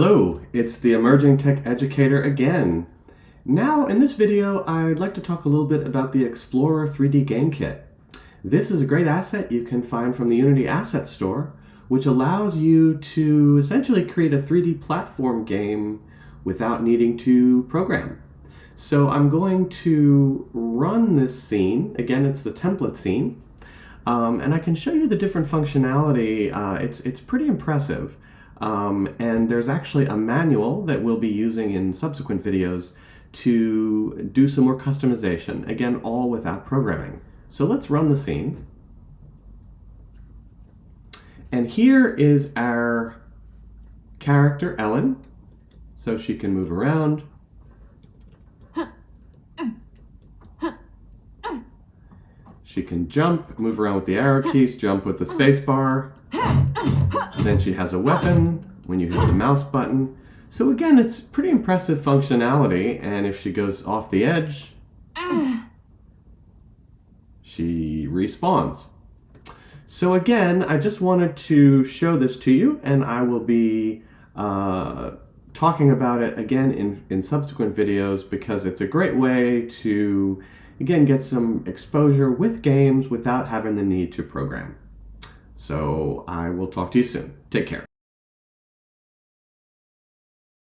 Hello, it's the Emerging Tech Educator again. Now, in this video, I'd like to talk a little bit about the Explorer 3D Game Kit. This is a great asset you can find from the Unity Asset Store, which allows you to essentially create a 3D platform game without needing to program. So I'm going to run this scene. Again, it's the template scene. And I can show you the different functionality. It's pretty impressive. And there's actually a manual that we'll be using in subsequent videos to do some more customization. Again, all without programming. So let's run the scene. And here is our character, Ellen. So she can move around. She can jump, move around with the arrow keys, jump with the space bar. Then she has a weapon when you hit the mouse button. So again, it's pretty impressive functionality, and if she goes off the edge, she respawns. So again, I just wanted to show this to you, and I will be talking about it again in subsequent videos because it's a great way to, again, get some exposure with games without having the need to program. So I will talk to you soon. Take care.